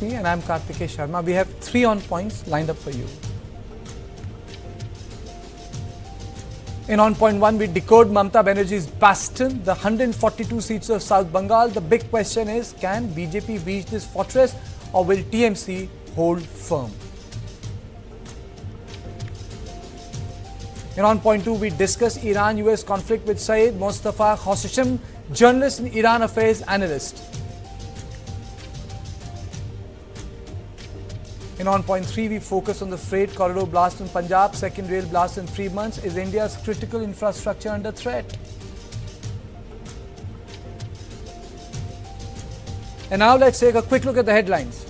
That's me, and I'm Kartikeya Sharma. We have 3 on points lined up for you. In on point 1, we decode Mamata Banerjee's bastion, the 142 seats of South Bengal. The big question is, can BJP reach this fortress or will TMC hold firm? In on point 2, we discuss Iran-US conflict with Syed Mostafa Hosishim, journalist and Iran affairs analyst. In on point 3, we focus on the freight corridor blast in Punjab, second rail blast in 3 months. Is India's critical infrastructure under threat? And now let's take a quick look at the headlines.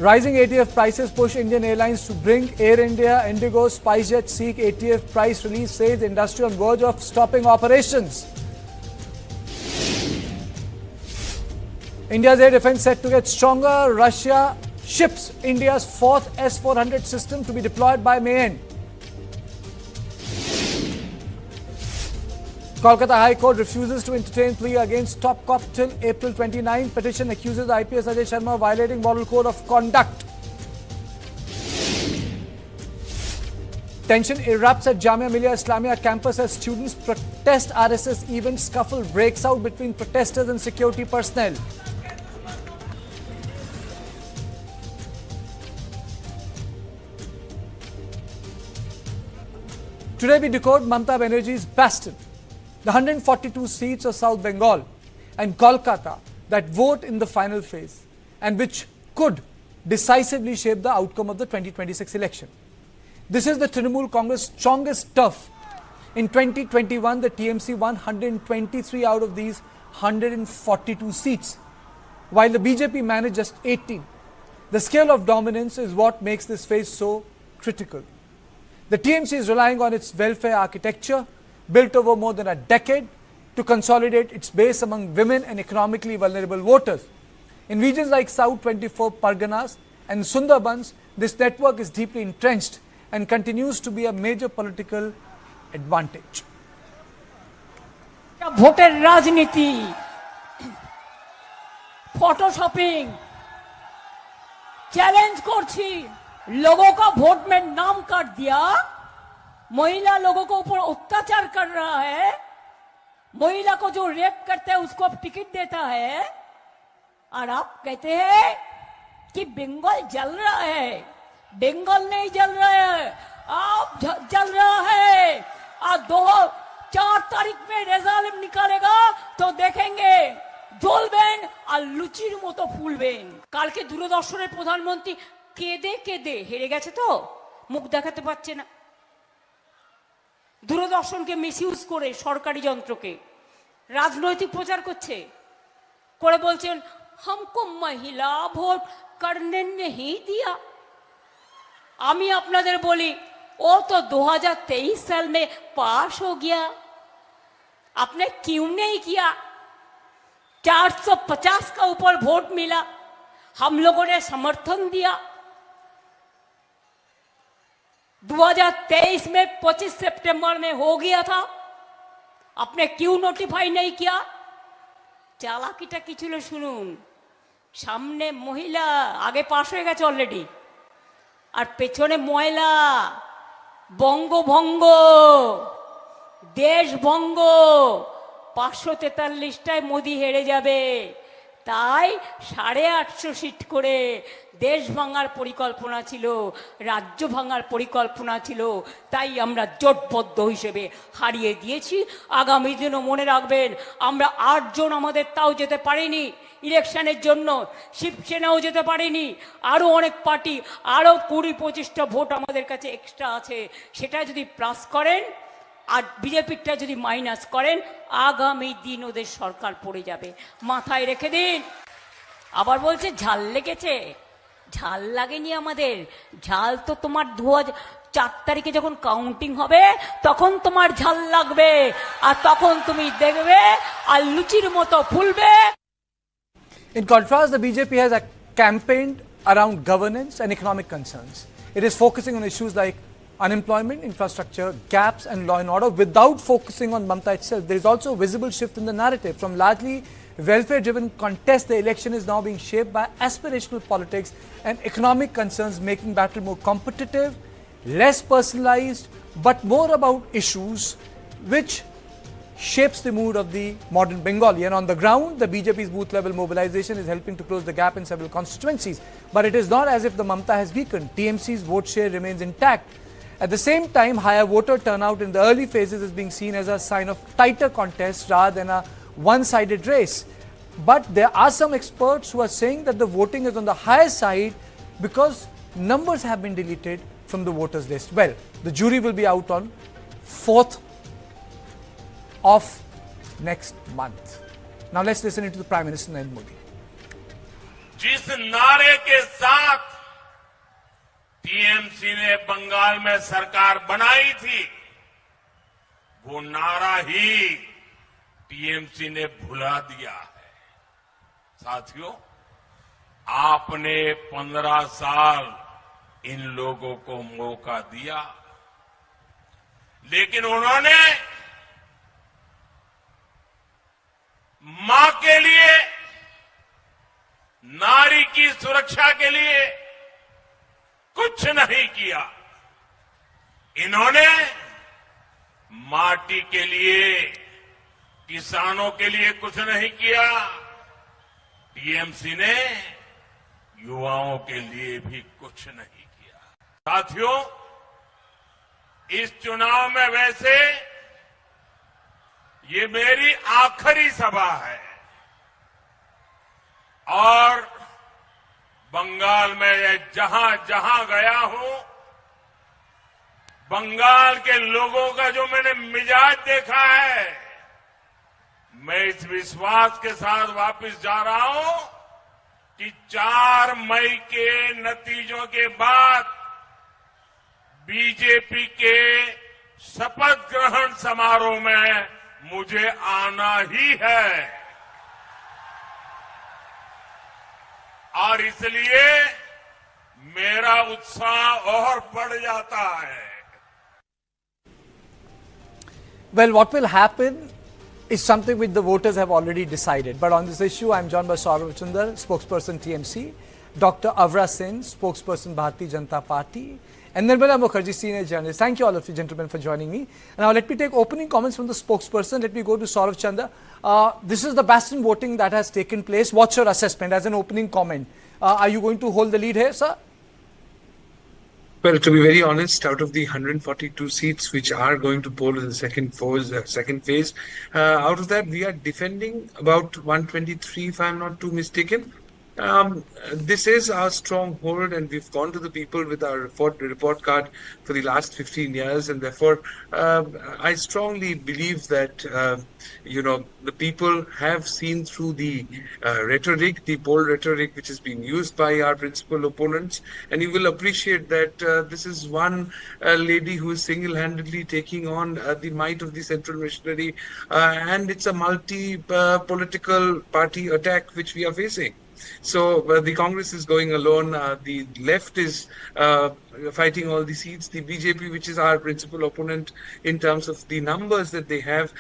Rising ATF prices push Indian airlines to brink. Air India, Indigo, SpiceJet seek ATF price release, says industry on verge of stopping operations. India's air defense set to get stronger. Russia ships India's 4th S-400 system to be deployed by May end. Kolkata High Court refuses to entertain plea against top cop till April 29. Petition accuses IPS Ajay Sharma of violating model code of conduct. Tension erupts at Jamia Millia Islamia campus as students protest RSS event. Scuffle breaks out between protesters and security personnel. Today we decode Mamata Banerjee's bastion, the 142 seats of South Bengal and Kolkata that vote in the final phase and which could decisively shape the outcome of the 2026 election. This is the Trinamool Congress strongest turf. In 2021, the TMC won 123 out of these 142 seats, while the BJP managed just 18. The scale of dominance is what makes this phase so critical. The TMC is relying on its welfare architecture, built over more than a decade, to consolidate its base among women and economically vulnerable voters. In regions like South 24 Parganas and Sundarbans, this network is deeply entrenched and continues to be a major political advantage. ভোটের রাজনীতি, ফটোশপিং, challenge করছি। लोगों का vote में नाम काट दिया, महिला लोगों को ऊपर अत्याचार कर रहा है, महिला को जो रेप करता है उसको अब टिकट देता है, और आप कहते हैं कि बंगाल जल रहा है। बंगाल नहीं जल रहा है, आप जल रहा है। और 4 तारीख में रिजल्ट निकालेगा तो देखेंगे জ্বলবেন আর লুচির মতো ফুলবেন। কালকে দূরদর্শনের প্রধানমন্ত্রী কেঁদে কেঁদে হেরে গেছে, তো মুখ দেখাতে পারছে না। দূরদর্শনকে মিসইউজ করে সরকারি যন্ত্রকে রাজনৈতিক প্রচার করছে, করে বলছেন हमको महिला ভোট करने नहीं दिया। আমি আপনাদের বলি, वो तो 2023 साल में पास हो गया, आपने क्यों नहीं किया? 450 का ऊपर वोट मिला, हम लोगों ने समर्थन दिया। 2023 में 25 सितंबर में हो गया था, आपने क्यों नोटिफाई नहीं किया? চালাকিটা কি ছিল শুনুন। সামনে মহিলা আগে পাশ হয়ে গেছে অলরেডি, আর পেছনে ময়লা। বঙ্গভঙ্গ, দেশভঙ্গ, 543টায় মোদি হেরে যাবে। তাই 850 সিট করে দেশ ভাঙার পরিকল্পনা ছিল, রাজ্য ভাঙার পরিকল্পনা ছিল। তাই আমরা জোটবদ্ধ হিসেবে হারিয়ে দিয়েছি। আগামী দিনও মনে রাখবেন, আমরা 8 জন আমাদের তাও যেতে পারিনি ইলেকশনের জন্য, শিবসেনাও যেতে পারিনি, আরও অনেক পার্টি, আরও 20-25টা ভোট আমাদের কাছে এক্সট্রা আছে। সেটা যদি প্লাস করেন আর বিজেপিটা যদি মাইনাস করেন, আগামী দিন ওদের সরকার পড়ে যাবে, মাথায় রেখে দিন। আবার বলছে ঝাল লেগেছে, ঝাল লাগেনি আমাদের। ঝাল তো তোমার 2004 তারিখে যখন কাউন্টিং হবে তখন তোমার ঝাল লাগবে, আর তখন তুমি দেখবে আর লুচির মতো ফুলবে। In contrast, the BJP has campaigned around governance and economic concerns. It is focusing on issues like unemployment, infrastructure, gaps and law and order without focusing on Mamata itself. There is also a visible shift in the narrative from largely welfare-driven contest, the election is now being shaped by aspirational politics and economic concerns, making battle more competitive, less personalized, but more about issues which shapes the mood of the modern Bengali. And on the ground, the BJP's booth-level mobilization is helping to close the gap in several constituencies. But it is not as if the Mamata has weakened. TMC's vote share remains intact. At the same time, higher voter turnout in the early phases is being seen as a sign of tighter contest rather than a one-sided race. But there are some experts who are saying that the voting is on the higher side because numbers have been deleted from the voters list. Well, the jury will be out on 4th of next month. Now let's listen to the Prime Minister Narendra Modi. जिस नारे के साथ TMC ने बंगाल में सरकार बनाई थी, वो नारा ही टीएमसी ने भुला दिया है। साथियों, आपने 15 साल इन लोगों को मौका दिया, लेकिन उन्होंने मां के लिए, नारी की सुरक्षा के लिए कुछ नहीं किया। इन्होंने माटी के लिए, किसानों के लिए कुछ नहीं किया। टीएमसी ने युवाओं के लिए भी कुछ नहीं किया। साथियों, इस चुनाव में वैसे ये मेरी आखिरी सभा है और बंगाल में जहां जहां गया हूं, बंगाल के लोगों का जो मैंने मिजाज देखा है, मैं इस विश्वास के साथ वापस जा रहा हूं कि 4 मई के नतीजों के बाद बीजेपी के शपथ ग्रहण समारोह में मुझे आना ही है और इसलिए मेरा उत्साह और बढ़ जाता है। Well, what will happen is something which the voters have already decided. But on this issue, I am joined by Saurav Chunder, spokesperson TMC, Dr. Avra Sen, spokesperson Bharatiya Janata Party, and Nirmala Mukherjee, senior journalist. Thank you all of you gentlemen for joining me. Now let me take opening comments from the spokesperson. Let me go to Saurav Chunder. This is the bastion voting that has taken place. What's your assessment as an opening comment? Are you going to hold the lead here, sir? Well, to be very honest, out of the 142 seats which are going to poll in the second phase, out of that we are defending about 123, if I'm not too mistaken. This is our stronghold, and we've gone to the people with our report card for the last 15 years, and therefore I strongly believe that the people have seen through the rhetoric, the poll rhetoric which is being used by our principal opponents, and you will appreciate that this is one lady who is single-handedly taking on the might of the central machinery, and it's a multi-political party attack which we are facing. So the Congress is going alone, the left is fighting all the seats, the BJP, which is our principal opponent in terms of the numbers that they have,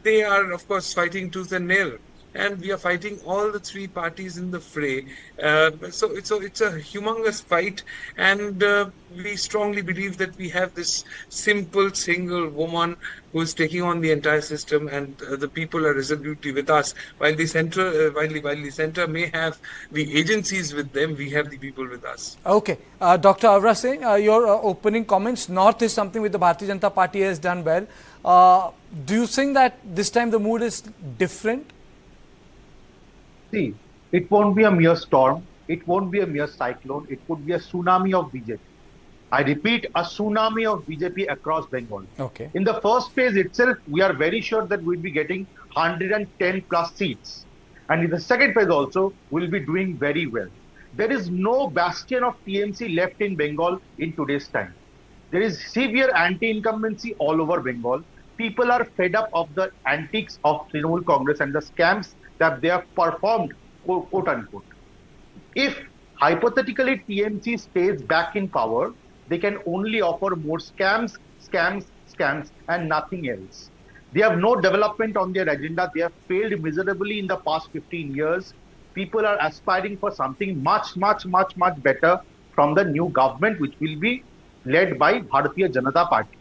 they are of course fighting tooth and nail. And we are fighting all the three parties in the fray. So it's a humongous fight, and we strongly believe that we have this simple single woman who is taking on the entire system, and the people are resolutely with us. While the center, while the center may have the agencies with them, we have the people with us. Okay, Dr. Avra Singh, your opening comments. North is something which the Bharatiya Janata Party has done well. Do you think that this time the mood is different? See, it won't be a mere storm, it won't be a mere cyclone, it could be a tsunami of BJP. I repeat, a tsunami of BJP across Bengal. Okay. In the first phase itself, we are very sure that we'll be getting 110 plus seats. And in the second phase also, we'll be doing very well. There is no bastion of TMC left in Bengal in today's time. There is severe anti-incumbency all over Bengal. People are fed up of the antics of Trinamool Congress and the scams that they have performed, quote unquote. If hypothetically TMC stays back in power, they can only offer more scams, and nothing else. They have no development on their agenda. They have failed miserably in the past 15 years. People are aspiring for something much, much, much, much better from the new government, which will be led by Bharatiya Janata Party.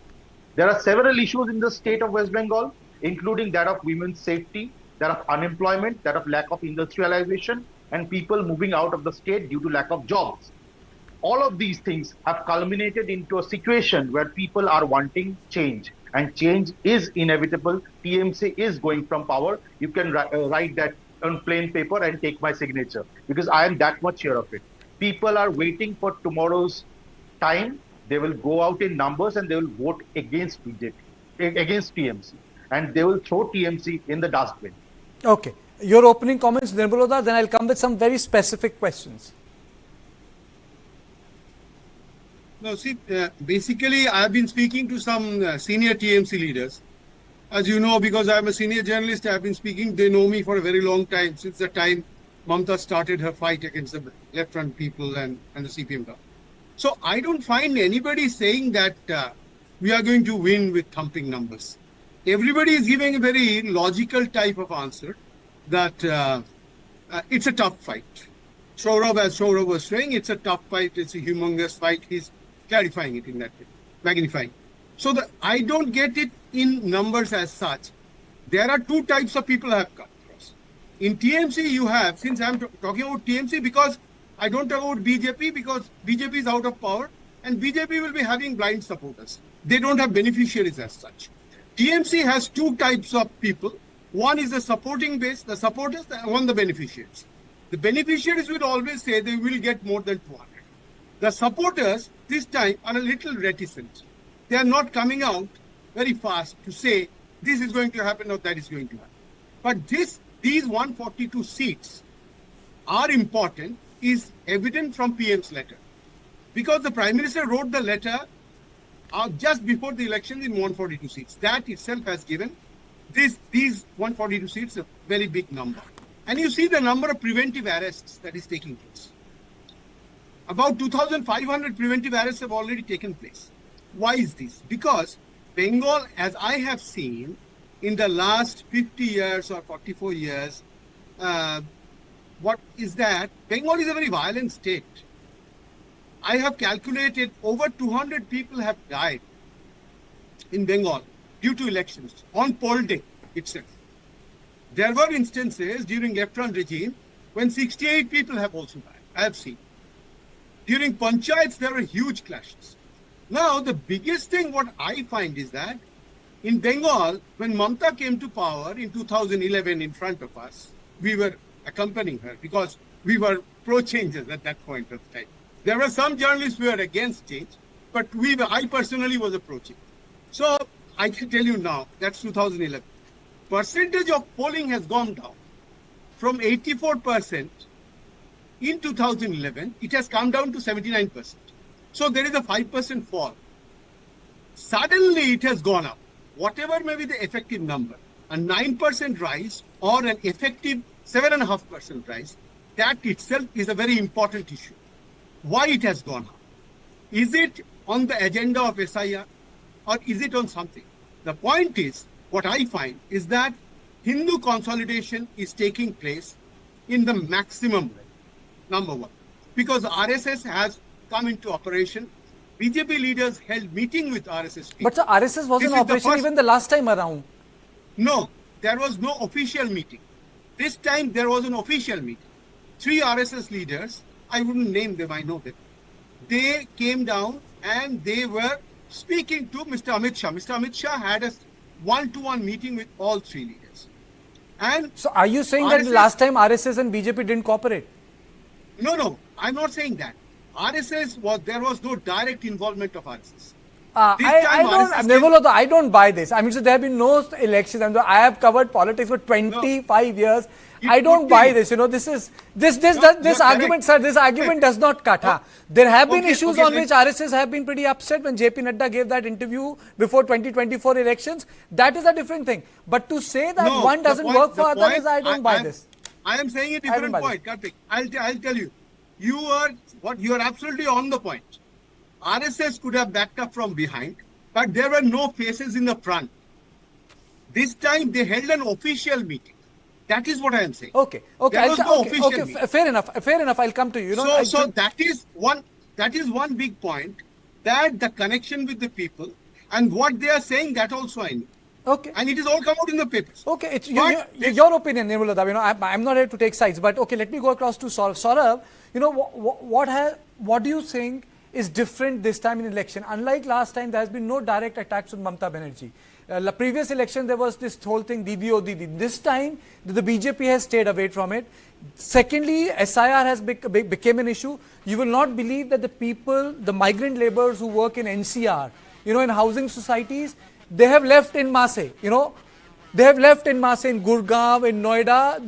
There are several issues in the state of West Bengal, including that of women's safety, that of unemployment, that of lack of industrialization, and people moving out of the state due to lack of jobs. All of these things have culminated into a situation where people are wanting change, and change is inevitable. TMC is going from power. You can write that on plain paper and take my signature, because I am that much sure of it. People are waiting for tomorrow's time. They will go out in numbers and they will vote against BJP, against TMC, and they will throw TMC in the dustbin. Okay. Your opening comments, Nirmaloda, then I'll come with some very specific questions. No, see, basically, I've been speaking to some senior TMC leaders. As you know, because I'm a senior journalist, I've been speaking. They know me for a very long time, since the time Mamata started her fight against the left-front people and the CPM government. So I don't find anybody saying that we are going to win with thumping numbers. Everybody is giving a very logical type of answer that it's a tough fight. Saurav, as Saurav was saying, it's a tough fight. It's a humongous fight. He's clarifying it in that way, magnifying. So I don't get it in numbers as such. There are two types of people I have come across. In TMC, you have, since I'm talking about TMC, because I don't talk about BJP, because BJP is out of power and BJP will be having blind supporters. They don't have beneficiaries as such. TMC has two types of people. One is the supporting base, the supporters, and one the beneficiaries. The beneficiaries will always say they will get more than 200. The supporters this time are a little reticent. They are not coming out very fast to say this is going to happen or that is going to happen. But these 142 seats are important, is evident from PM's letter. Because the Prime Minister wrote the letter just before the election in 142 seats. That itself has given these 142 seats a very big number. And you see the number of preventive arrests that is taking place. About 2,500 preventive arrests have already taken place. Why is this? Because Bengal, as I have seen in the last 50 years or 44 years, what is that? Bengal is a very violent state. I have calculated over 200 people have died in Bengal due to elections on poll day itself. There were instances during left-front regime when 68 people have also died. I have seen. During panchayats, there were huge clashes. Now, the biggest thing what I find is that in Bengal, when Mamata came to power in 2011 in front of us, we were accompanying her because we were pro-changes at that point of time. There were some journalists who were against change, but I personally was a pro-change. So I can tell you now, that's 2011. Percentage of polling has gone down from 84% in 2011, it has come down to 79%. So there is a 5% fall. Suddenly it has gone up. Whatever may be the effective number, a 9% rise or an effective 7.5% rise, that itself is a very important issue. Why it has gone up? Is it on the agenda of SIR or is it on something? The point is, what I find is that Hindu consolidation is taking place in the maximum way, number one, because RSS has come into operation. BJP leaders held meeting with RSS people. But the RSS was in operation even the last time around. No, there was no official meeting. This time there was an official meeting. 3 RSS leaders, I wouldn't name them, I know them. They came down and they were speaking to Mr. Amit Shah. Mr. Amit Shah had a one-to-one meeting with all 3 leaders. And so are you saying that last time RSS and BJP didn't cooperate? No, I'm not saying that. There was no direct involvement of RSS. I don't buy this. I mean, so there have been no elections. I have covered politics for 25 years. I don't buy this. You know, this argument, sir. This argument does not cut. There have been issues on which RSS have been pretty upset when JP Nadda gave that interview before 2024 elections. That is a different thing. But to say that one doesn't work for others, I don't buy this. I am saying a different point, Karthik. I'll tell you. You are absolutely on the point. RSS could have backed up from behind, but there were no faces in the front. This time they held an official meeting. That is what I am saying. Okay. There was no official meeting. Fair enough. I'll come to you. So that is one big point, that the connection with the people and what they are saying, that also I know. Okay. And it is all come out in the papers. Okay, it's your opinion, Nirmala Dave. I'm not here to take sides, but okay, let me go across to Saurav. Saurav, what do you think is different this time in election? Unlike last time, there has been no direct attacks on Mamata Banerjee. The previous election, there was this whole thing, Didi O Didi. This time, the BJP has stayed away from it. Secondly, SIR has become an issue. You will not believe that the people, the migrant laborers who work in NCR, in housing societies, they have left in masse, they have left in masse in Gurgaon, in Noida.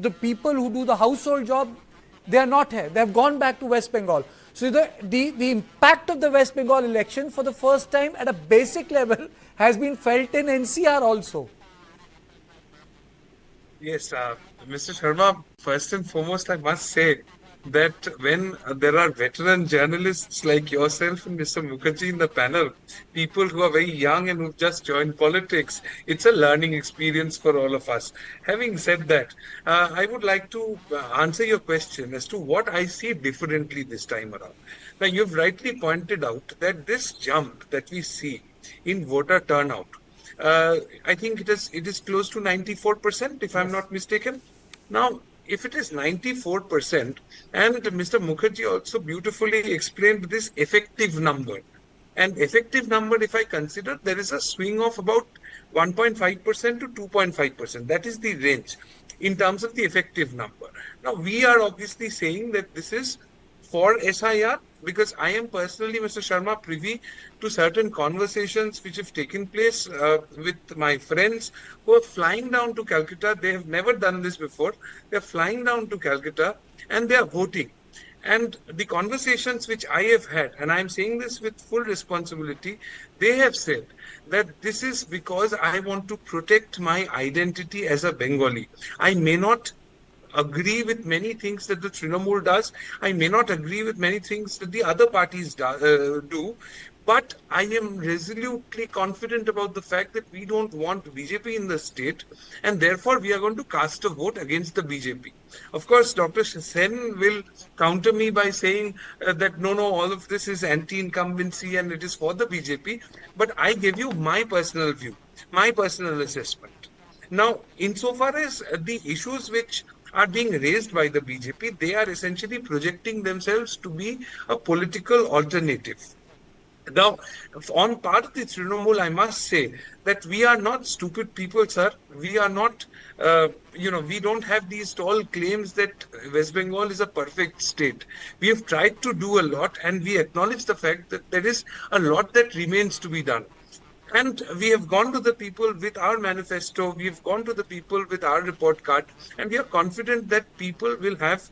The people who do the household job, they are not here. They have gone back to West Bengal. So the impact of the West Bengal election for the first time at a basic level has been felt in NCR also. Yes, Mr. Sharma, first and foremost, I must say that when there are veteran journalists like yourself and Mr. Mukherjee in the panel, people who are very young and who've just joined politics, it's a learning experience for all of us. Having said that, I would like to answer your question as to what I see differently this time around. Now, you've rightly pointed out that this jump that we see in voter turnout, I think it is close to 94%, if I'm not mistaken. Now, if it is 94%, and Mr. Mukherjee also beautifully explained this effective number, and effective number, if I consider, there is a swing of about 1.5% to 2.5%. That is the range in terms of the effective number. Now, we are obviously saying that this is for SIR, because I am personally, Mr. Sharma, privy to certain conversations which have taken place with my friends who are flying down to Calcutta. They have never done this before. They are flying down to Calcutta and they are voting. And the conversations which I have had, and I am saying this with full responsibility, they have said that this is because I want to protect my identity as a Bengali. I may not agree with many things that the Trinamool does. I may not agree with many things that the other parties do. But I am resolutely confident about the fact that we don't want BJP in the state, and therefore we are going to cast a vote against the BJP. Of course, Dr. Sen will counter me by saying that no, all of this is anti-incumbency and it is for the BJP. But I gave you my personal view, my personal assessment. Now, insofar as the issues which are being raised by the BJP, they are essentially projecting themselves to be a political alternative. Now, on part of the Trinamool, I must say that we are not stupid people, sir. We are not, we don't have these tall claims that West Bengal is a perfect state. We have tried to do a lot, and we acknowledge the fact that there is a lot that remains to be done. And we have gone to the people with our manifesto, we have gone to the people with our report card, and we are confident that people will have,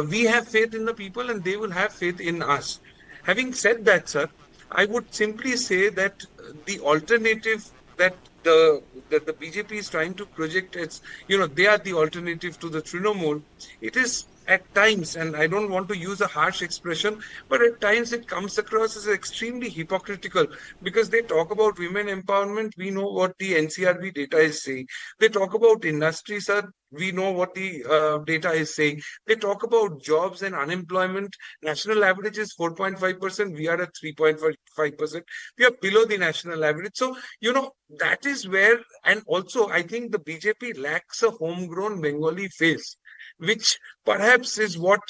we have faith in the people and they will have faith in us. Having said that, sir, I would simply say that the alternative that the BJP is trying to project as, they are the alternative to the Trinamool, it is at times, and I don't want to use a harsh expression, but at times it comes across as extremely hypocritical, because they talk about women empowerment. We know what the NCRB data is saying. They talk about industry, sir. We know what the data is saying. They talk about jobs and unemployment. National average is 4.5%. We are at 3.5%. We are below the national average. So, that is where, and also I think the BJP lacks a homegrown Bengali face, which perhaps is what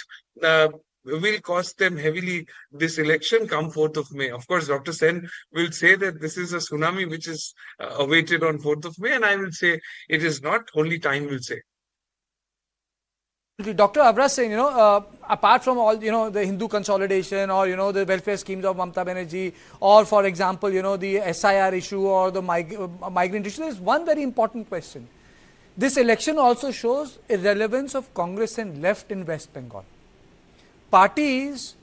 will cost them heavily this election come 4th of May. Of course, Dr. Sen will say that this is a tsunami which is awaited on 4th of May, and I will say it is not, only time will say. Dr. Avra saying, apart from all, the Hindu consolidation or, the welfare schemes of Mamata Banerjee, or for example, the SIR issue or the migrant issue, there is one very important question. This election also shows irrelevance of Congress and left in West Bengal. Parties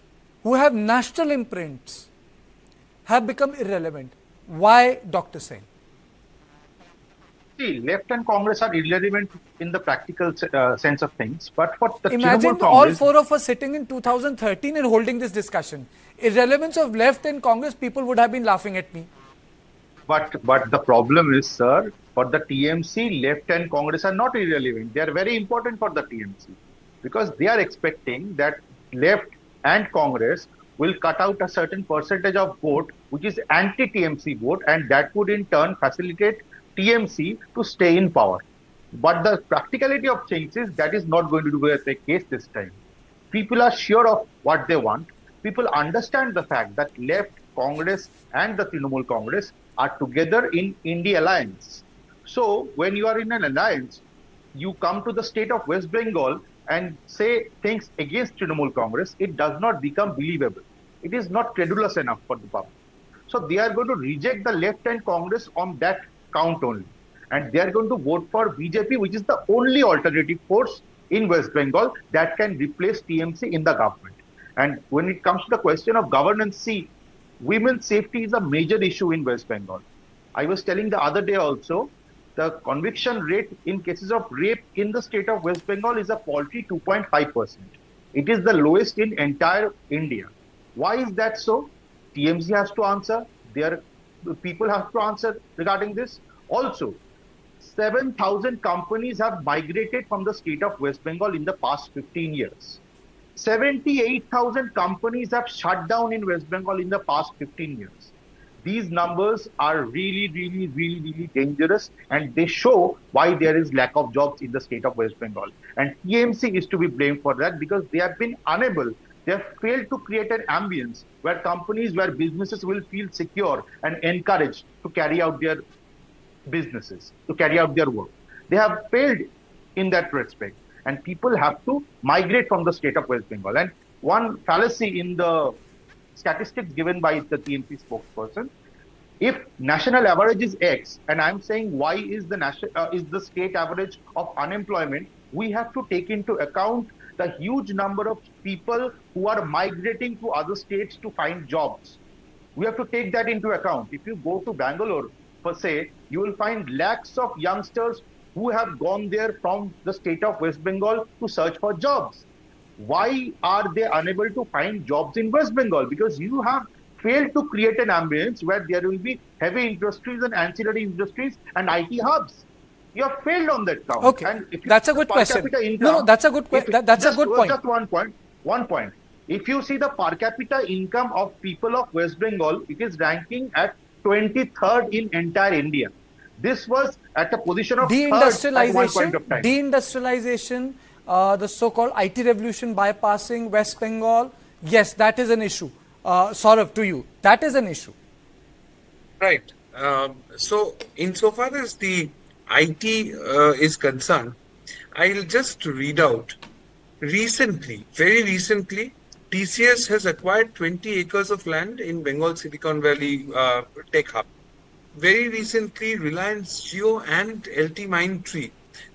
who have national imprints have become irrelevant. Why, Dr. Sen? See, left and Congress are irrelevant in the practical sense of things. But for the imagine Trinamool all Congress, four of us sitting in 2013 and holding this discussion. Irrelevance of left and Congress, people would have been laughing at me. But the problem is, sir, for the TMC, left and Congress are not irrelevant. They are very important for the TMC because they are expecting that left and Congress will cut out a certain percentage of vote which is anti-TMC vote, and that would in turn facilitate TMC to stay in power. But the practicality of things is that is not going to be the case this time. People are sure of what they want. People understand the fact that left, Congress and the Trinamool Congress are together in India alliance. So when you are in an alliance, you come to the state of West Bengal and say things against Trinamool Congress, it does not become believable. It is not credulous enough for the public. So they are going to reject the left and Congress on that count only. And they are going to vote for BJP, which is the only alternative force in West Bengal that can replace TMC in the government. And when it comes to the question of governance, see, women's safety is a major issue in West Bengal. I was telling the other day also, the conviction rate in cases of rape in the state of West Bengal is a paltry 2.5%. It is the lowest in entire India. Why is that so? TMC has to answer. People have to answer regarding this. Also, 7,000 companies have migrated from the state of West Bengal in the past 15 years. 78,000 companies have shut down in West Bengal in the past 15 years. These numbers are really dangerous, and they show why there is lack of jobs in the state of West Bengal. And TMC is to be blamed for that because they have been unable, they have failed to create an ambience where companies, where businesses will feel secure and encouraged to carry out their businesses, to carry out their work. They have failed in that respect, and people have to migrate from the state of West Bengal. And one fallacy in the statistics given by the TMC spokesperson, if national average is X, and I'm saying why is the state average of unemployment, we have to take into account the huge number of people who are migrating to other states to find jobs. We have to take that into account. If you go to Bangalore, per se, you will find lakhs of youngsters who have gone there from the state of West Bengal to search for jobs. Why are they unable to find jobs in West Bengal? Because you have failed to create an ambience where there will be heavy industries and ancillary industries and IT hubs. You have failed on that count. Okay, and if that's a good question. No, that's a good question. That's a good point. Just one point. If you see the per capita income of people of West Bengal, it is ranking at 23rd in entire India. This was at a position of third at one point of time. Deindustrialization, the so-called IT revolution bypassing West Bengal. Yes, that is an issue. Saurav, to you, that is an issue. Right. So, insofar as the IT is concerned, I'll just read out. Recently, very recently, TCS has acquired 20 acres of land in Bengal Silicon Valley Tech Hub. Very recently, Reliance Jio and LT Mindtree,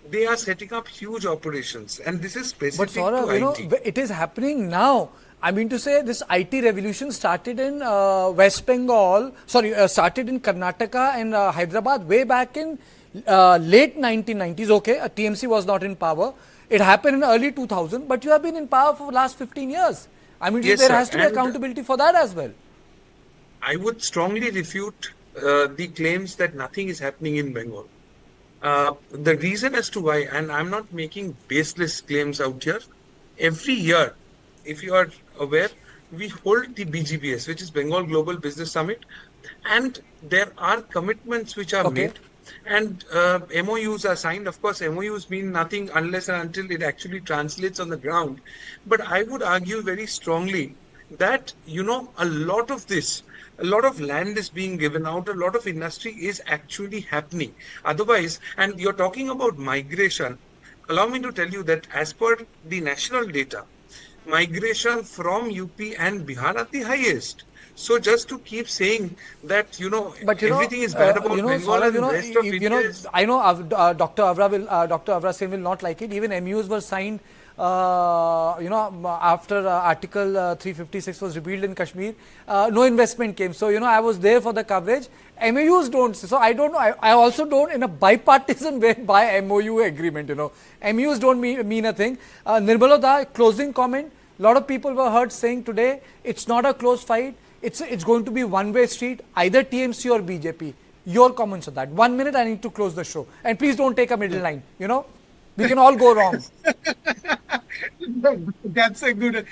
they are setting up huge operations, and this is specific to IT. You know, it is happening now. I mean to say, this IT revolution started in West Bengal, started in Karnataka and Hyderabad way back in late 1990s. Okay, TMC was not in power. It happened in early 2000, but you have been in power for the last 15 years. I mean, yes, there has to be accountability for that as well. I would strongly refute the claims that nothing is happening in Bengal. The reason as to why, and I'm not making baseless claims out here, every year, if you are aware, we hold the BGBS, which is Bengal Global Business Summit, and there are commitments which are made, and MOUs are signed. Of course, MOUs mean nothing unless and until it actually translates on the ground. But I would argue very strongly that, you know, a lot of land is being given out, a lot of industry is actually happening. Otherwise, and you're talking about migration, allow me to tell you that as per the national data, migration from UP and Bihar are the highest. So just to keep saying that, you know, everything is bad about Bengal and the rest of India. I know Dr. Avra Sen will not like it. Even MUs were signed, after Article 356 was repealed in Kashmir. No investment came. So, I was there for the coverage. MOUs don't. So, I don't know. I also don't, in a bipartisan way, buy MOU agreement, MOUs don't mean a thing. Nirmala, closing comment. A lot of people were heard saying today, it's not a close fight. It's going to be one-way street, either TMC or BJP. your comments on that. 1 minute, I need to close the show. And please don't take a middle line, you know. We can all go wrong. That's a good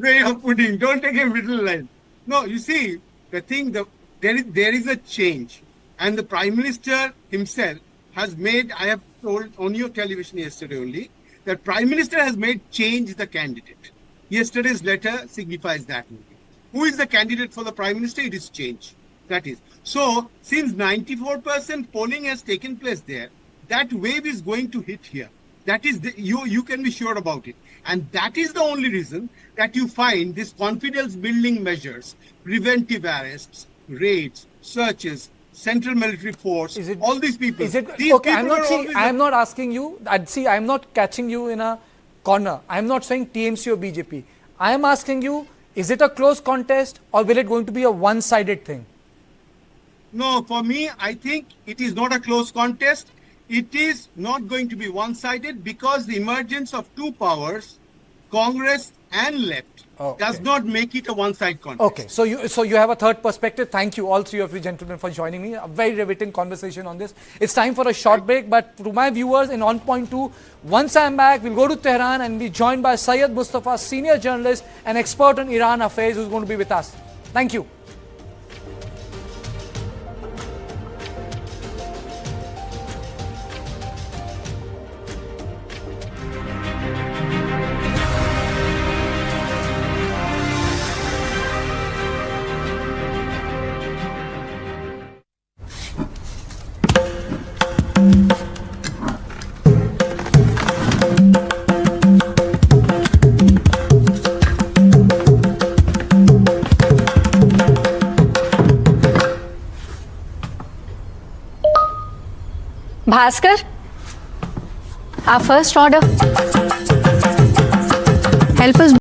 way of putting. Don't take a middle line. No, you see, the thing, there is a change. And the Prime Minister himself has made, I have told on your television yesterday only, that Prime Minister has made change the candidate. Yesterday's letter signifies that. Who is the candidate for the Prime Minister? It is change. That is. So, since 94% polling has taken place there, that wave is going to hit here. That is, you can be sure about it. And that is the only reason that you find these confidence building measures, preventive arrests, raids, searches, central military force, all these people. Is it these okay? people I'm not asking you. I'm not catching you in a corner. I'm not saying TMC or BJP. I am asking you: is it a close contest, or will it going to be a one-sided thing? No, for me, I think it is not a close contest. It is not going to be one-sided because the emergence of two powers, Congress and left, does not make it a one-side contest. Okay, so you have a third perspective. Thank you, all three of you gentlemen, for joining me. A very riveting conversation on this. It's time for a short break, but to my viewers in On Point 2, once I'm back, we'll go to Tehran and be joined by Syed Mustafa, senior journalist and expert on Iran affairs, who's going to be with us. Thank you. Bhaskar, our first order. Help us